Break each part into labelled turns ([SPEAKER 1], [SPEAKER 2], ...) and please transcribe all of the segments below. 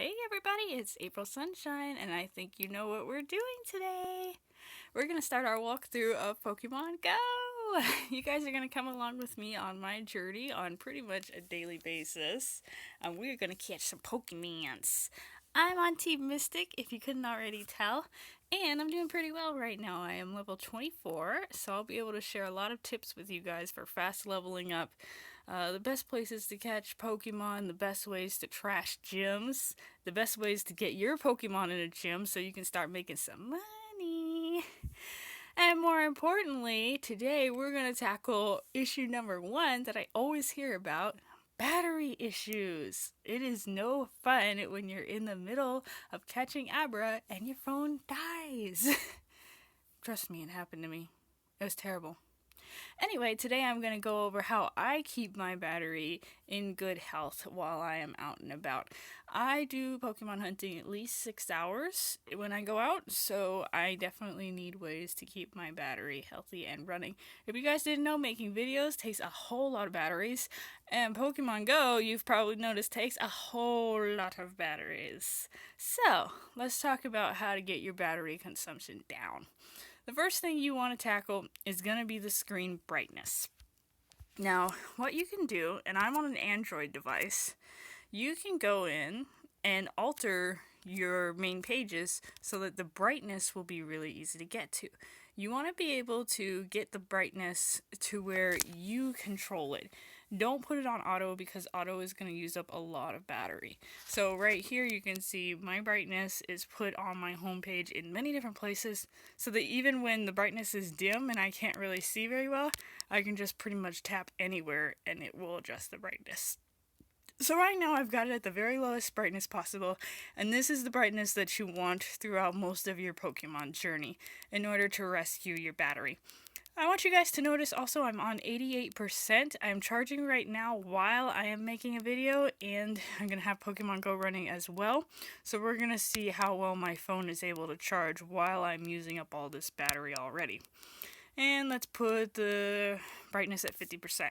[SPEAKER 1] Hey everybody, it's April Sunshine, and I think you know what we're doing today. We're going to start our walkthrough of Pokemon Go! You guys are going to come along with me on my journey on pretty much a daily basis. We're going to catch some Pokemons. I'm on Team Mystic, if you couldn't already tell, and I'm doing pretty well right now. I am level 24, so I'll be able to share a lot of tips with you guys for fast leveling up. The best places to catch Pokemon, the best ways to trash gyms, the best ways to get your Pokemon in a gym so you can start making some money. And more importantly, today we're going to tackle issue number 1 that I always hear about, battery issues. It is no fun when you're in the middle of catching Abra and your phone dies. Trust me, it happened to me. It was terrible. Anyway, today I'm going to go over how I keep my battery in good health while I am out and about. I do Pokemon hunting at least 6 hours when I go out, so I definitely need ways to keep my battery healthy and running. If you guys didn't know, making videos takes a whole lot of batteries, and Pokemon Go, you've probably noticed, takes a whole lot of batteries. So, let's talk about how to get your battery consumption down. The first thing you want to tackle is going to be the screen brightness. Now, what you can do, and I'm on an Android device, you can go in and alter your main pages so that the brightness will be really easy to get to. You want to be able to get the brightness to where you control it. Don't put it on auto because auto is going to use up a lot of battery. So right here you can see my brightness is put on my home page in many different places so that even when the brightness is dim and I can't really see very well, I can just pretty much tap anywhere and it will adjust the brightness. So right now I've got it at the very lowest brightness possible, and this is the brightness that you want throughout most of your Pokemon journey in order to rescue your battery. I want you guys to notice also I'm on 88%. I'm charging right now while I am making a video, and I'm going to have Pokemon Go running as well. So we're going to see how well my phone is able to charge while I'm using up all this battery already. And let's put the brightness at 50%.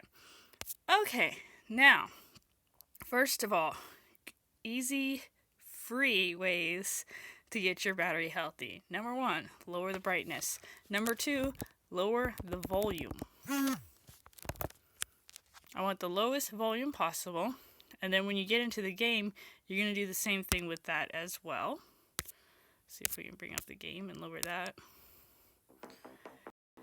[SPEAKER 1] Okay, now, first of all, easy, free ways to get your battery healthy. Number 1, lower the brightness. Number 2, lower the volume. I want the lowest volume possible, and then when you get into the game, you're going to do the same thing with that as well. See if we can bring up the game and lower that.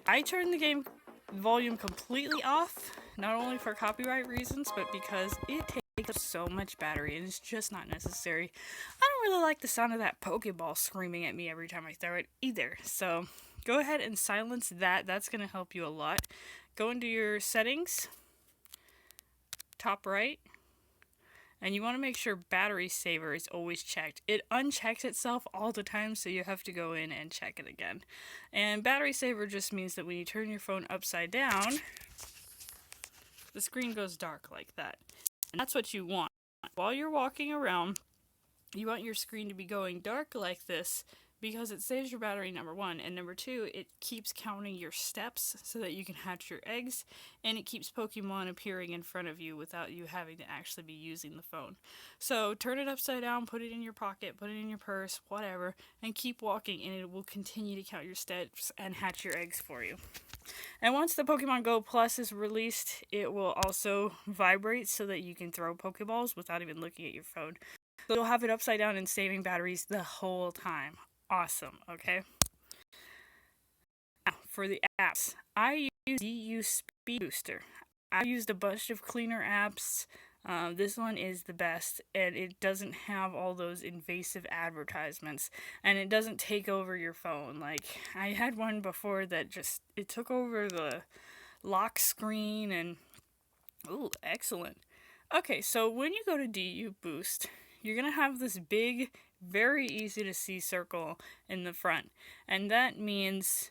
[SPEAKER 1] I turned the game volume completely off, not only for copyright reasons, but because it takes up so much battery and it's just not necessary. I don't really like the sound of that Pokeball screaming at me every time I throw it either, so go ahead and silence that. That's going to help you a lot. Go into your settings, top right, and you want to make sure battery saver is always checked. It unchecks itself all the time, so you have to go in and check it again. And battery saver just means that when you turn your phone upside down, the screen goes dark like that. And that's what you want. While you're walking around, you want your screen to be going dark like this because it saves your battery, number 1, and number 2, it keeps counting your steps so that you can hatch your eggs, and it keeps Pokemon appearing in front of you without you having to actually be using the phone. So turn it upside down, put it in your pocket, put it in your purse, whatever, and keep walking, and it will continue to count your steps and hatch your eggs for you. And once the Pokemon Go Plus is released, it will also vibrate so that you can throw Pokeballs without even looking at your phone. So you'll have it upside down and saving batteries the whole time. Awesome, okay? Now, for the apps, I use DU Speed Booster. I've used a bunch of cleaner apps. This one is the best, and it doesn't have all those invasive advertisements, and it doesn't take over your phone. Like, I had one before that it took over the lock screen, and ooh, excellent. Okay, so when you go to DU Boost, you're going to have this big, very easy to see circle in the front, and that means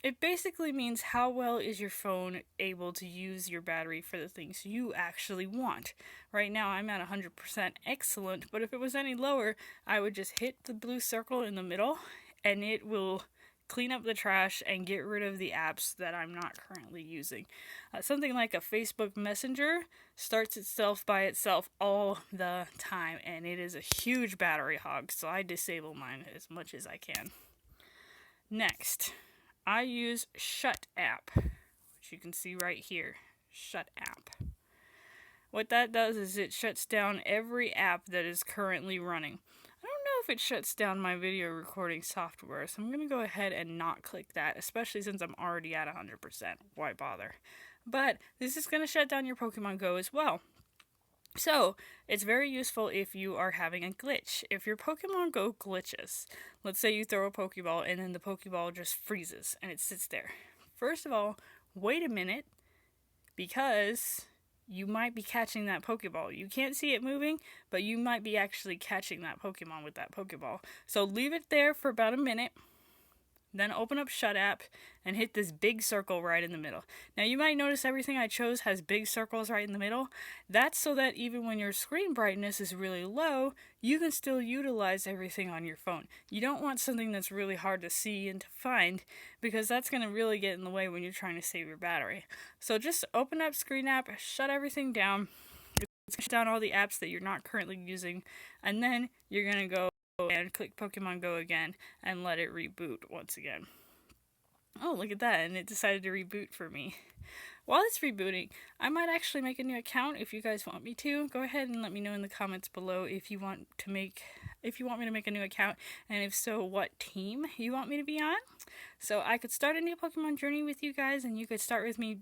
[SPEAKER 1] it basically means how well is your phone able to use your battery for the things you actually want. Right now I'm at 100% excellent, but if it was any lower, I would just hit the blue circle in the middle and it will clean up the trash and get rid of the apps that I'm not currently using. Something like a Facebook Messenger starts itself by itself all the time, and it is a huge battery hog, so I disable mine as much as I can. Next, I use Shut app, which you can see right here. Shut app. What that does is it shuts down every app that is currently running. I don't know if it shuts down my video recording software, so I'm going to go ahead and not click that, especially since I'm already at 100%. Why bother? But this is going to shut down your Pokemon Go as well. So, it's very useful if you are having a glitch. If your Pokemon Go glitches, let's say you throw a Pokeball and then the Pokeball just freezes and it sits there. First of all, wait a minute, because you might be catching that Pokeball. You can't see it moving, but you might be actually catching that Pokemon with that Pokeball. So leave it there for about a minute. Then open up Shut app and hit this big circle right in the middle. Now you might notice everything I chose has big circles right in the middle. That's so that even when your screen brightness is really low, you can still utilize everything on your phone. You don't want something that's really hard to see and to find, because that's going to really get in the way when you're trying to save your battery. So just open up Screen app, shut everything down, shut down all the apps that you're not currently using, and then you're going to go and click Pokemon Go again and let it reboot once again. Oh, look at that, and it decided to reboot for me. While it's rebooting, I might actually make a new account if you guys want me to. Go ahead and let me know in the comments below if you want me to make a new account, and if so, what team you want me to be on. So I could start a new Pokemon journey with you guys, and you could start with me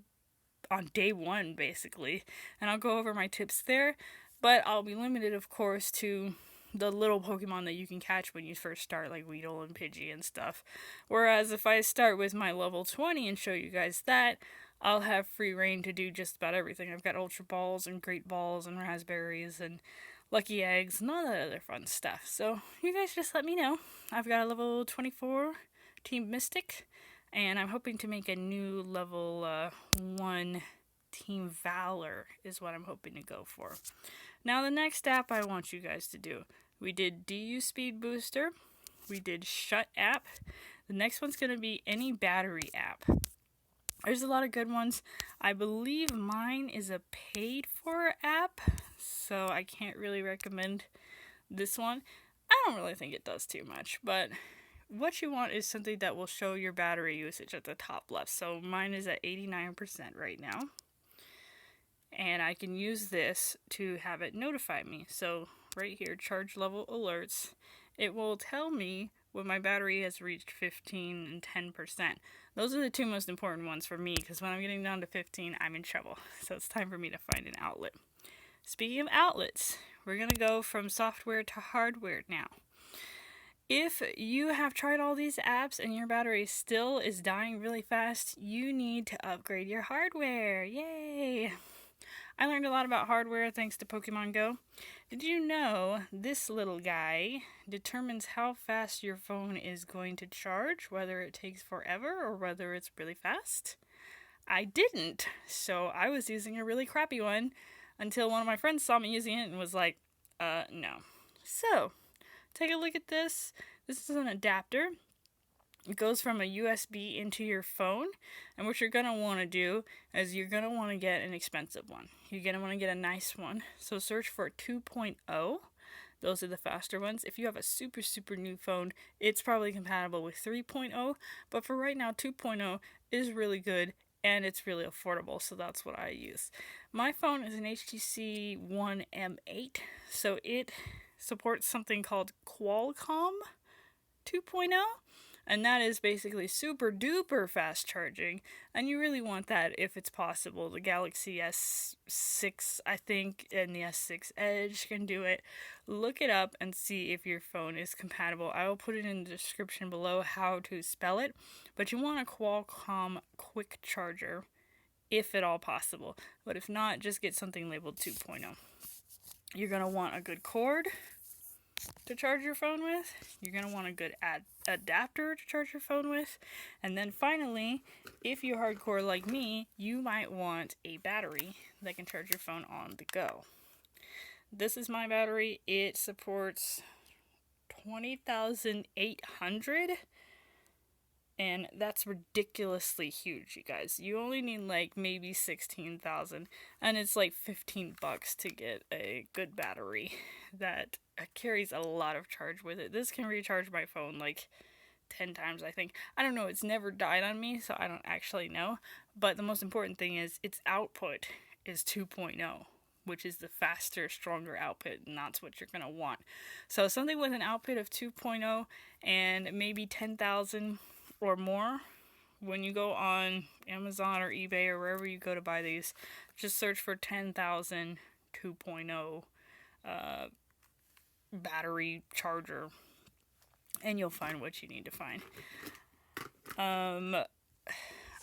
[SPEAKER 1] on day 1 basically, and I'll go over my tips there, but I'll be limited, of course, to the little Pokemon that you can catch when you first start, like Weedle and Pidgey and stuff. Whereas if I start with my level 20 and show you guys that, I'll have free reign to do just about everything. I've got Ultra Balls and Great Balls and Raspberries and Lucky Eggs and all that other fun stuff. So you guys just let me know. I've got a level 24 Team Mystic, and I'm hoping to make a new level 1 Team Valor is what I'm hoping to go for. Now the next app I want you guys to do. We did DU Speed Booster. We did Shut app. The next one's going to be any battery app. There's a lot of good ones. I believe mine is a paid for app, so I can't really recommend this one. I don't really think it does too much, but what you want is something that will show your battery usage at the top left. So mine is at 89% right now. And I can use this to have it notify me. So right here, charge level alerts, it will tell me when my battery has reached 15 and 10%. Those are the two most important ones for me, because when I'm getting down to 15, I'm in trouble. So it's time for me to find an outlet. Speaking of outlets, we're going to go from software to hardware now. If you have tried all these apps and your battery still is dying really fast, you need to upgrade your hardware. Yay! I learned a lot about hardware thanks to Pokemon Go. Did you know this little guy determines how fast your phone is going to charge, whether it takes forever or whether it's really fast? I didn't, so I was using a really crappy one until one of my friends saw me using it and was like, no. So, take a look at this. This is an adapter. It goes from a USB into your phone, and what you're going to want to do is you're going to want to get an expensive one. You're going to want to get a nice one. So search for 2.0. Those are the faster ones. If you have a super, super new phone, it's probably compatible with 3.0, but for right now, 2.0 is really good, and it's really affordable, so that's what I use. My phone is an HTC One M8, so it supports something called Qualcomm 2.0. And that is basically super duper fast charging, and you really want that if it's possible. The Galaxy S6, I think, and the S6 Edge can do it. Look it up and see if your phone is compatible. I will put it in the description below how to spell it, but you want a Qualcomm quick charger if at all possible. But if not, just get something labeled 2.0. You're going to want a good cord to charge your phone with. You're going to want a good adapter to charge your phone with. And then finally, if you're hardcore like me, you might want a battery that can charge your phone on the go. This is my battery. It supports 20,800, And that's ridiculously huge, you guys. You only need like maybe 16,000, and it's like $15 to get a good battery that carries a lot of charge with it. This can recharge my phone like 10 times, I think. I don't know, it's never died on me, so I don't actually know. But the most important thing is its output is 2.0, which is the faster, stronger output, and that's what you're going to want. So something with an output of 2.0 and maybe 10,000 or more, when you go on Amazon or eBay or wherever you go to buy these, just search for 10,000 2.0 battery charger, and you'll find what you need to find. Other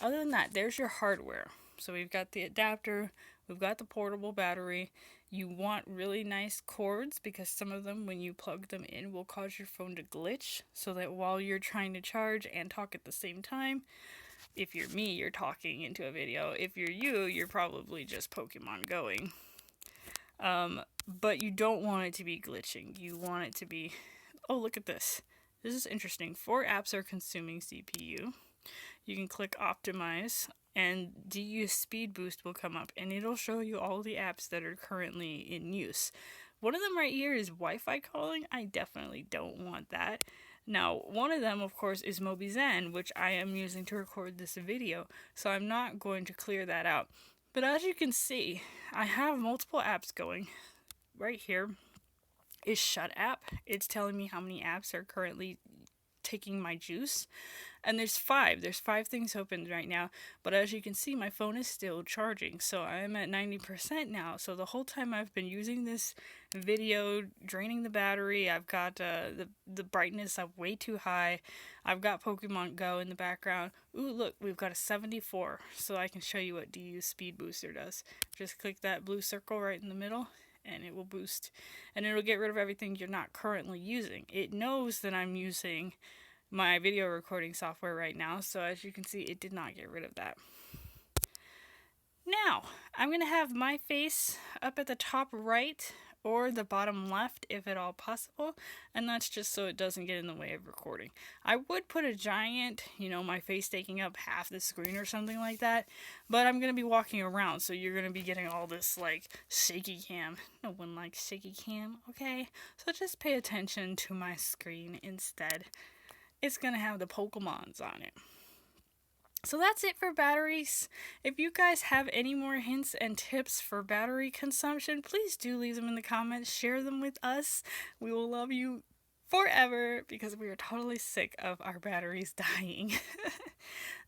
[SPEAKER 1] than that, there's your hardware. So we've got the adapter, we've got the portable battery. You want really nice cords, because some of them, when you plug them in, will cause your phone to glitch, so that while you're trying to charge and talk at the same time, if you're me, you're talking into a video. If you're you, you're probably just Pokemon going. But you don't want it to be glitching. You want it to be, oh, look at this. This is interesting. 4 apps are consuming CPU. You can click optimize, and DU speed boost will come up, and it'll show you all the apps that are currently in use. One of them right here is Wi-Fi calling. I definitely don't want that. Now, one of them, of course, is MobiZen, which I am using to record this video, so I'm not going to clear that out. But as you can see, I have multiple apps going. Right here is Shut app. It's telling me how many apps are currently taking my juice. And there's 5 things open right now, but as you can see, my phone is still charging, so I'm at 90% now. So the whole time I've been using this video, draining the battery, I've got the brightness up way too high, I've got Pokemon Go in the background. Ooh, look, we've got a 74, so I can show you what DU Speed Booster does. Just click that blue circle right in the middle, and it will boost, and it'll get rid of everything you're not currently using. It knows that I'm using my video recording software right now, so as you can see, it did not get rid of that. Now, I'm going to have my face up at the top right or the bottom left if at all possible, and that's just so it doesn't get in the way of recording. I would put a giant, my face taking up half the screen or something like that, but I'm going to be walking around, so you're going to be getting all this like shaky cam. No one likes shaky cam, okay? So just pay attention to my screen instead. It's going to have the Pokemons on it. So that's it for batteries. If you guys have any more hints and tips for battery consumption, please do leave them in the comments. Share them with us. We will love you forever, because we are totally sick of our batteries dying.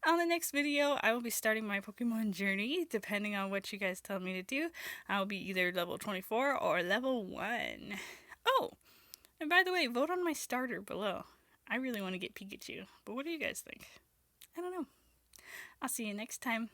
[SPEAKER 1] On the next video, I will be starting my Pokemon journey. Depending on what you guys tell me to do, I'll be either level 24 or level 1. Oh, and by the way, vote on my starter below. I really want to get Pikachu, but what do you guys think? I don't know. I'll see you next time.